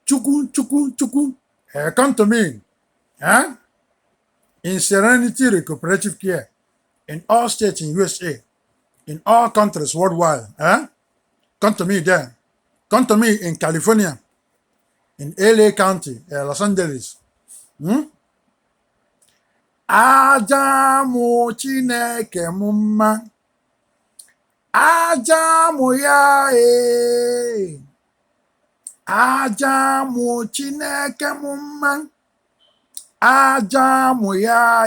Chukwu, come to me. In Serenity Recuperative Care, in all states in USA, in all countries worldwide. Come to me there. Come to me in California, in LA County, Los Angeles. Aja mụ Chineke m mma, aja mụ ya aja mụ Chineke m mma, aja mụ ya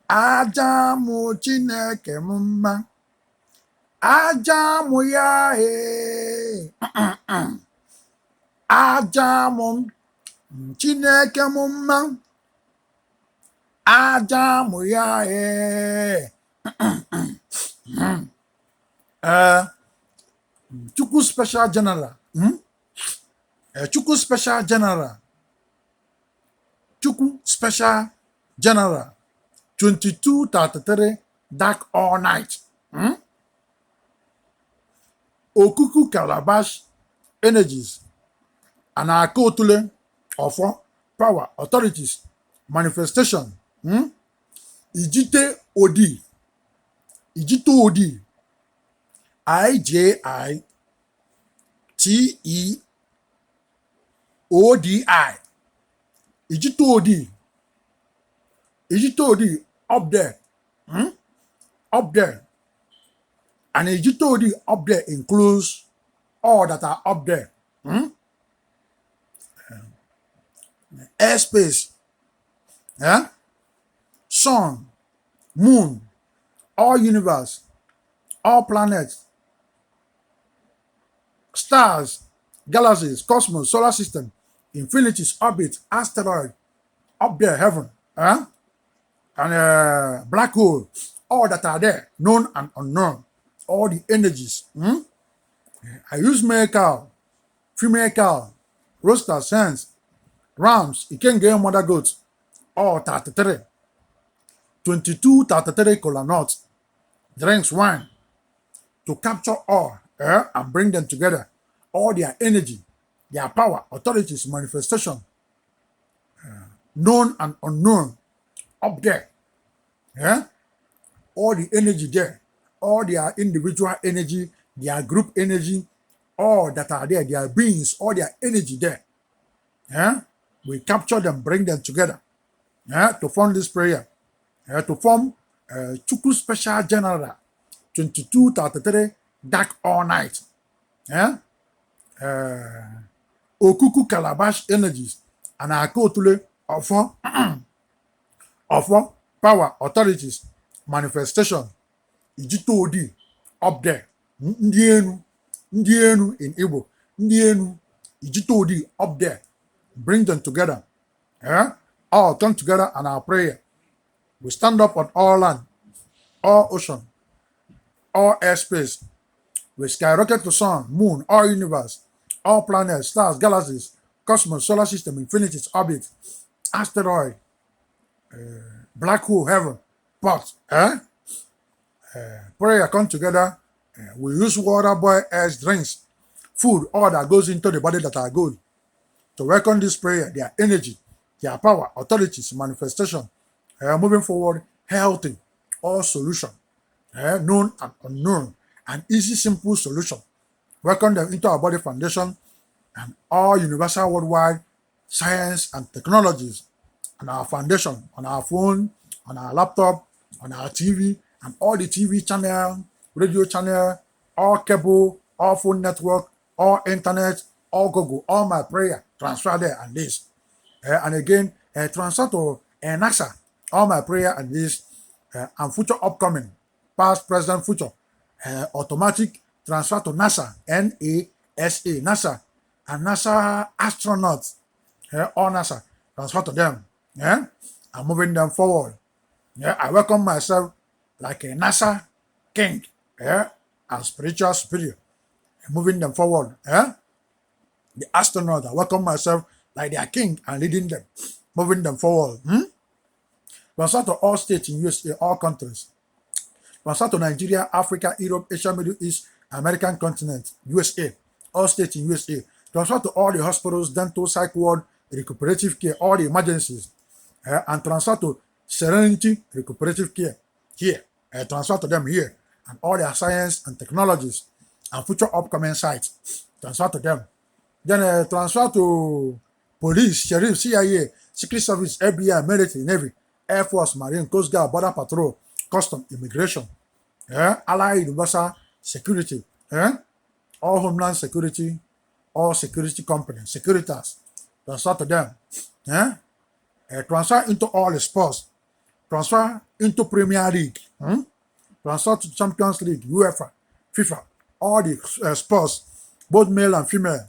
aja mụ Chineke m mma, aja mụ ya aja mụ Chineke m mma, aja mụ ya Chukwu Special General, Chukwu Special General, Chukwu Special General 2233 Dark All Night. Okuku Calabash Energies and Akotule Ofo Power Authorities Manifestation. Ijiteodi, IJITEODI, Ijiteodi up there, up there, and Ijiteodi up there includes all that are up there. Airspace, sun, moon, all universe, all planets, stars, galaxies, cosmos, solar system, infinities, orbit, asteroid, up there, heaven, and black hole, all that are there, known and unknown, all the energies. I use male cow, female cow, roosters, hens, rams, ikenge, mother goats, all 33. 2233 kola nuts, drinks wine, to capture all and bring them together, all their energy, their power, authorities, manifestation, known and unknown, up there. All the energy there, all their individual energy, their group energy, all that are there, their beings, all their energy there. We capture them, bring them together to form this prayer. To form Chukwu Special General 2233 Dark All Night. Okuku Calabash Energies and Akotule Ofo Power Authorities Manifestation. Ijiteodi up there. Ndienu in Igbo. Ndienu Ijiteodi up there. Bring them together. All come together and our prayer. We stand up on all land, all ocean, all airspace. We skyrocket to sun, moon, all universe, all planets, stars, galaxies, cosmos, solar system, infinities, orbit, asteroid, black hole, heaven, pot. Prayer come together. We use water, boil, eggs, drinks, food, all that goes into the body that are good. To work on this prayer, their energy, their power, authorities, manifestation. Moving forward, healthy, all solution, known and unknown, an easy, simple solution. Welcome them into our body foundation and all universal worldwide science and technologies, and our foundation, on our phone, on our laptop, on our TV, and all the TV channel, radio channel, all cable, all phone network, all internet, all Google, all my prayer, transfer there and this. And again, transfer to NASA. All my prayer and this, and future upcoming, past, present, future, automatic transfer to NASA, NASA, NASA, and NASA astronauts, all NASA, transfer to them. I'm moving them forward. I welcome myself like a NASA king, and spiritual superior, moving them forward. The astronauts, I welcome myself like their king and leading them, moving them forward. Transfer to all states in USA, all countries. Transfer to Nigeria, Africa, Europe, Asia, Middle East, American continent, USA, all states in USA. transfer to all the hospitals, dental, psych ward, recuperative care, all the emergencies, and transfer to Serenity Recuperative Care here, transfer to them here, and all their science and technologies and future upcoming sites, transfer to them. Then transfer to police, sheriff, CIA, Secret Service, FBI, military, Navy, Air Force, Marine, Coast Guard, Border Patrol, Custom, Immigration, Allied Universal Security, all Homeland Security, all security companies, Securitas, transfer to them. Transfer into all the sports, transfer into Premier League, transfer to Champions League, UEFA, FIFA, all the sports, both male and female.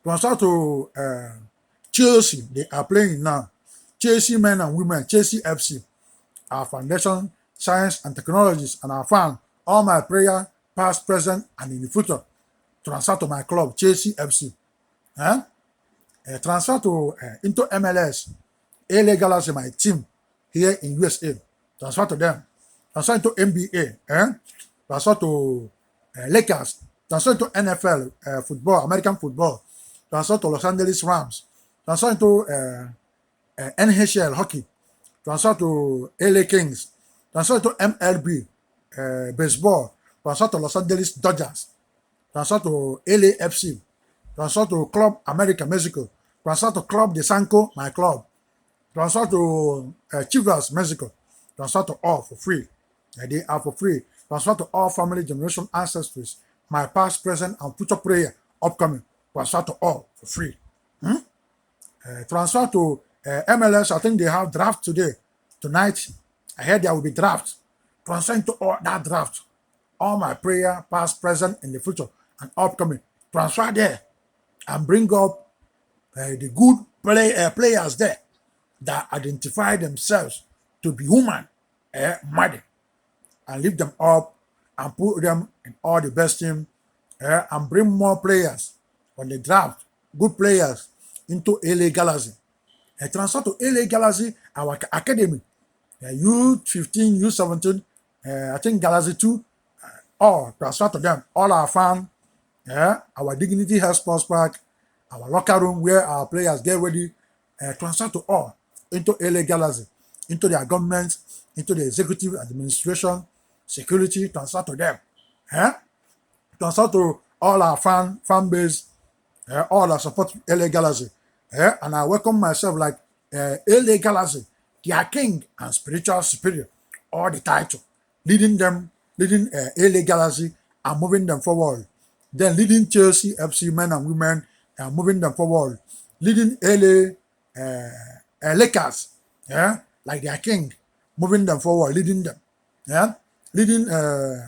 Transfer to Chelsea, they are playing now. Chelsea men and women, Chelsea FC, our foundation, science and technologies, and our fan. All my prayer, past, present, and in the future. Transfer to my club, Chelsea FC. Transfer to into MLS, LA Galaxy, my team here in USA. Transfer to them. Transfer to NBA. Transfer to Lakers. Transfer to NFL football, American football. Transfer to Los Angeles Rams. Transfer to NHL hockey. Transfer to LA Kings. Transfer to MLB baseball. Transfer to Los Angeles Dodgers. Transfer to LAFC. Transfer to Club America, Mexico. Transfer to Club.Sanko, my club. Transfer to Chivas, Mexico. Transfer to all for free. They are for free. Transfer to all family generation ancestors. My past, present, and future prayer upcoming. Transfer to all for free. Transfer to MLS. I think they have draft today. Tonight, I heard there will be draft. Transfer into all that draft. All my prayer, past, present, in the future, and upcoming. Transfer there and bring up the good players there that identify themselves to be human, mother, and lift them up and put them in all the best team, and bring more players on the draft, good players into LA Galaxy. Transfer to LA Galaxy, our academy, U15, U17, I think Galaxy 2, all transfer to them, all our fans, our Dignity Health Sports Park, our locker room where our players get ready, transfer to all into LA Galaxy, into their government, into the executive administration, security, transfer to them. Transfer to all our fan base, all that support LA Galaxy. And I welcome myself like LA Galaxy, their king and spiritual superior, all the title, leading LA Galaxy and moving them forward. Then leading Chelsea FC men and women and moving them forward. Leading LA Lakers, like their king, moving them forward, leading them. Leading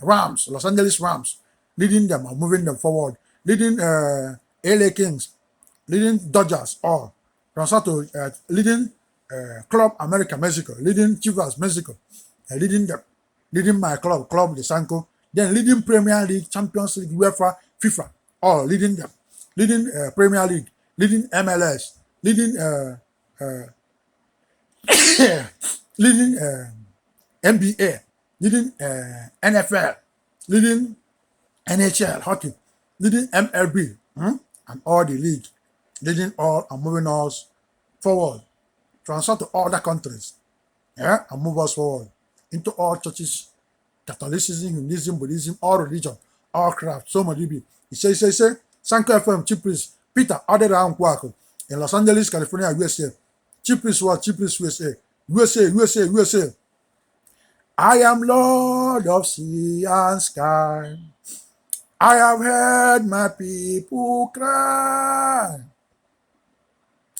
Rams, Los Angeles Rams, leading them and moving them forward. Leading LA Kings, leading Dodgers, all. Transfer to leading Club America, Mexico, leading Chivas, Mexico, leading them. Leading my club, Club.Sanko, then leading Premier League, Champions League, UEFA, FIFA, all leading them. Leading Premier League, leading MLS, leading leading NBA, leading NFL, leading NHL hockey, leading MLB, and all the league, leading all and moving us forward. Transfer to other countries, and move us forward into all churches, Catholicism, Humanism, Buddhism, all religion, all craft, so much be. He say, Sanko FM, Chief Priest, Peter, Odira, Nkwuaku, in Los Angeles, California, USA. Chief Priest what? Chief Priest USA. USA. I am Lord of sea and sky. I have heard my people cry.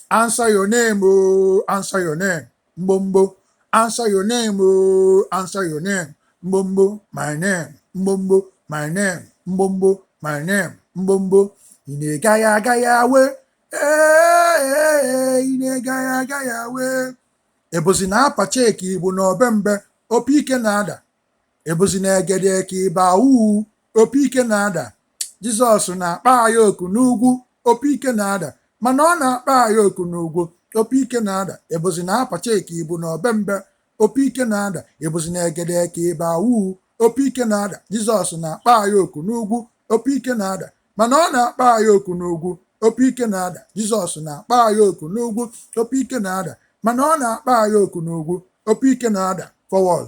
Answer your name, oh, answer your name, Mbombo. Answer your name, oh, answer your name, Mbombo, my name, Mbombo, my name, Mbombo, my name, Mbombo. Ine gaya we, ine gaya we. Ebozi na apache ki ibu n'obembe, opi ike na-ada. Ebozi na egede ki iba uu, opi ike na-ada. Jizọs na-akpa anyị oku n'ugwu, opi ike na-ada. Mana ọ na-akpa anyị oku n'ugwu, opi ike na-ada. Ebozi na apache ka ibu n'obembe, opi ike na-ada. Ebozi na egede ka iba uu, opi ike na-ada. Jizọs na-akpa anyị oku n'ugwu, opi ike na-ada. mana ọ na-akpa anyị oku n'ugwu, opi ike na-ada. Jizọs na-akpa anyị oku n'ugwu, opi ike na-ada, mana ọ na-akpa anyị oku n'ugwu, opi ike na-ada. Forward.